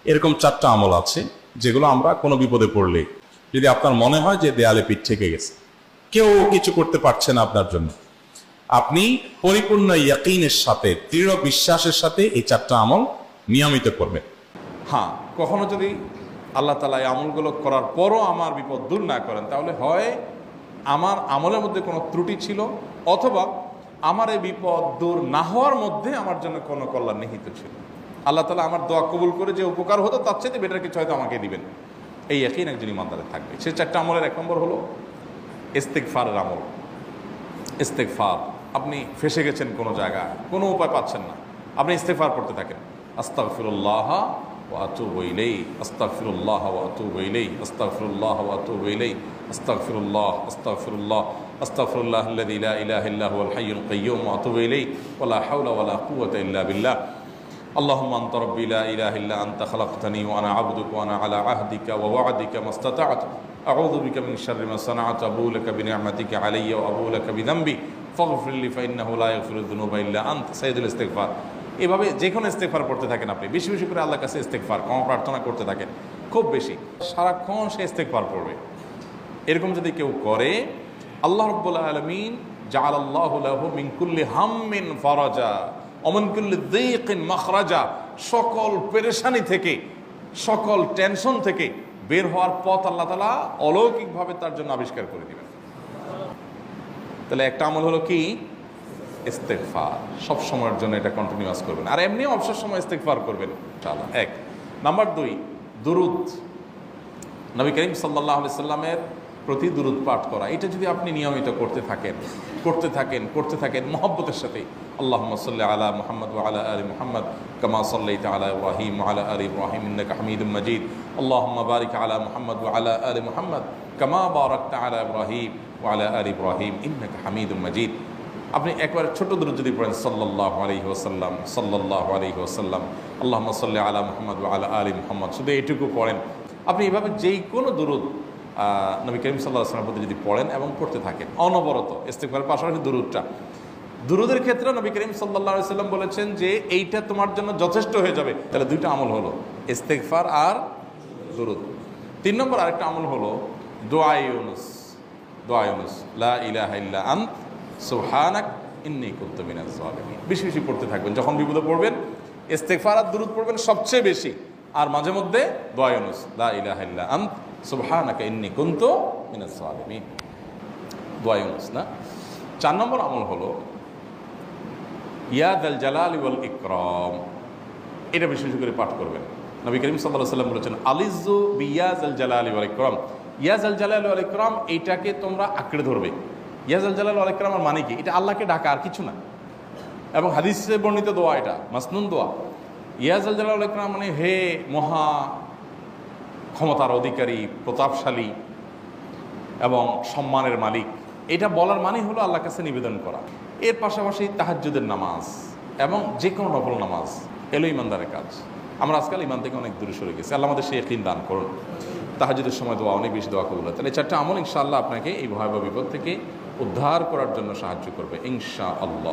এরকম 4টা আমল আছে যেগুলো আমরা কোনো বিপদে পড়লে, যদি আপনার মনে হয় যে দেয়ালে পিঠ থেকে গেছে, কেউ কিছু করতে পারছে না আপনার জন্য, আপনি পরিপূর্ণ ইয়াকিনের সাথে, দৃঢ় বিশ্বাসের সাথে এই 4টা আমল নিয়মিত করবেন। হ্যাঁ, কখনো যদি আল্লাহ তাআলা এই আমলগুলো করার পরও আমার বিপদ দূর না করেন, তাহলে হয় আমার আমলের মধ্যে কোনো ত্রুটি ছিল, অথবা আমার এই বিপদ দূর না হওয়ার মধ্যে আমার জন্য কোনো কল্যাণ নিহিত ছিল। আল্লাহ তাআলা আমার দোয়া কবুল করে যে উপকার হতো তার চাইতে বেটার কিছু হয়তো আমাকে দিবেন, এই ইয়াকিন একজন ইমানদারের থাকবে। সেই 4টা আমলের 1 নম্বর হলো ইস্তেগফারের আমল। ইস্তেগফার, আপনি ফেসে গেছেন কোনো জায়গায়, কোনো উপায় পাচ্ছেন না, আপনি ইস্তেগফার করতে থাকেন। আস্তাগফিরুল্লাহ ওয়া আতুবু ইলাইহি, আস্তাগফিরুল্লাহ ওয়া আতুবু ইলাইহি, আস্তাগফিরুল্লাহ ওয়া আতুবু ইলাইহি, আস্তাগফিরুল্লাহ, আস্তাগফিরুল্লাহ, আস্তাগফিরুল্লাহাল্লাযী লা ইলাহা ইল্লা হুয়াল হাইয়ুল কাইয়্যুম ওয়া আতুবু ইলাইহি ওয়া লা হাওলা ওয়া লা কুওয়াতা ইল্লা বিল্লাহ। اللهم أنت ربي لا إله إلا أنت خلقتني وأنا عبدك وأنا على عهدك ووعدك ما استطعت أعوذ بك من شر ما صنعت أبوء لك بنعمتك علي وأبوء لك بذنبي فاغفر لي فإنه لا يغفر الذنوب إلا أنت سيد الاستغفار। এভাবে যে কোনো ইস্তেগফার করতে থাকেন, আপনি বেশি বেশি করে আল্লাহর কাছে ইস্তেগফার ক্ষমা প্রার্থনা করতে থাকেন, খুব বেশি, সারাক্ষণ সে ইস্তেগফার করবে। এরকম যদি কেউ করে, আল্লাহ রাব্বুল আলামিন জাআলাল্লাহু লাহু মিন কুল্লি হাম্মিন ফারাজা ওমিন কুল্লি যায়কিন মাখরাজা, সকল পেরেশানি থেকে, সকল টেনশন থেকে বের হওয়ার পথ আল্লাহ তাআলা অলৌকিকভাবে তার জন্য আবিষ্কার করে দিবেন। তাহলে একটা আমল হলো কি? ইস্তেগফার। সব সময়ের জন্য এটা কন্টিনিউয়াস করবেন, আর এমনিও অবসর সময় ইস্তেগফার করবেন ইনশাআল্লাহ। 1 নাম্বার 2, দুরুদ। নবী করিম সাল্লাল্লাহু আলাইহি সাল্লামের প্রতি দুরুদ পাঠ করা, এটা যদি আপনি নিয়মিত করতে থাকেন মহব্বতের সাথে, আল্লাহুম্মা সাল্লি আলা মুহাম্মদ ওয়া আলা আলি মুহাম্মদ কামা সাল্লাইতা আলা ইব্রাহিম ওয়া আলা আলি ইব্রাহিম ইন্নাকা হামিদুম মাজিদ, আল্লাহুম্মা বারিক আলা মুহাম্মদ ওয়া আলা আলি মুহাম্মদ কামা বারাকতা আলা ইব্রাহিম ওয়া আলা আলি ইব্রাহিম ইন্নাকা হামিদুম মাজিদ। আপনি একবার ছোট দুরূদ যদি পড়েন, সাল্লাল্লাহু আলাইহি ওয়াসাল্লাম, সাল্লাল্লাহু আলাইহি ওয়াসাল্লাম, আল্লাহুম্মা সাল্লি আলা মুহাম্মদ ওয়া আলা আলি মুহাম্মদ, শুধু এইটুকু পড়েন। আপনি এভাবে যেই কোনো দুরূদ নবী করিম সাল্লাল্লাহু আলাইহি ওয়াসাল্লামের প্রতি যদি পড়েন এবং পড়তে থাকেন অনবরত, ইস্তেগফারের পাশাপাশি দুরূদটা, দুরূদের ক্ষেত্রে নবী করিম সাল্লাল্লাহু আলাইহি ওয়াসাল্লাম বলেছেন যে এইটা তোমার জন্য যথেষ্ট হয়ে যাবে। তাহলে 2টা আমল হলো, ইস্তেগফার আর দুরূদ। 3 নম্বর আরেকটা আমল হলো দোয়া ইউনুস। দোয়া ইউনুস, লা ইলাহা ইল্লা আন্ত সুবহানাক ইন্নী কুনতু মিনাজ জালিমিন। বেশি বেশি পড়তে থাকবেন, যখন বিপদে পড়বেন ইস্তেগফার আর দুরূদ পড়বেন সবচেয়ে বেশি, আর মাঝে মধ্যে দোয়া ইউনুস, লা ইলাহা ইল্লা আন্ত সুবহানাকা ইন্নী কুনতু মিনাজ জালিমিন, দোয়া ইউনুস না। 4 নম্বর আমল হলো ইয়া যাল জালালি ওয়াল ইকরাম। এটা বেশি বেশি করে পাঠ করবেন। নবী করিম সাল্লাল্লাহু আলাইহি ওয়াসাল্লাম বলেছেন, আলিযু বিয়া যাল জালালি ওয়াল ইকরাম। ইয়া যাল জালালি ওয়াল ইকরাম, এইটাকে তোমরা আঁকড়ে ধরবে। ইয়া যাল জালালি ওয়াল ইকরামের মানে কি? এটা আল্লাহকে ডাকা, আর কিছু না। এবং হাদিসে বর্ণিত দোয়া, এটা মাসনুন দোয়া। ইয়া যাল জালালি ওয়াল ইকরাম মানে হে মহা ক্ষমতার অধিকারী, প্রতাপশালী এবং সম্মানের মালিক, এটা বলার মানে হলো আল্লাহর কাছে নিবেদন করা। এর পাশাপাশি তাহাজ্জুদের নামাজ এবং যে কোনো নফল নামাজ এলো ইমানদারের কাজ। আমরা আজকাল ইমান থেকে অনেক দূরে সরে গেছি। আল্লাহ আমাদের সেই ইয়াকিন দান করুন। তাহাজ্জুদের সময় দোয়া, অনেক বেশি দোয়া কবুল হয়। তাহলে 4টা আমল ইনশাআল্লাহ আপনাকে এই ভয়াবহ বিপদ থেকে উদ্ধার করার জন্য সাহায্য করবে ইনশাআল্লাহ।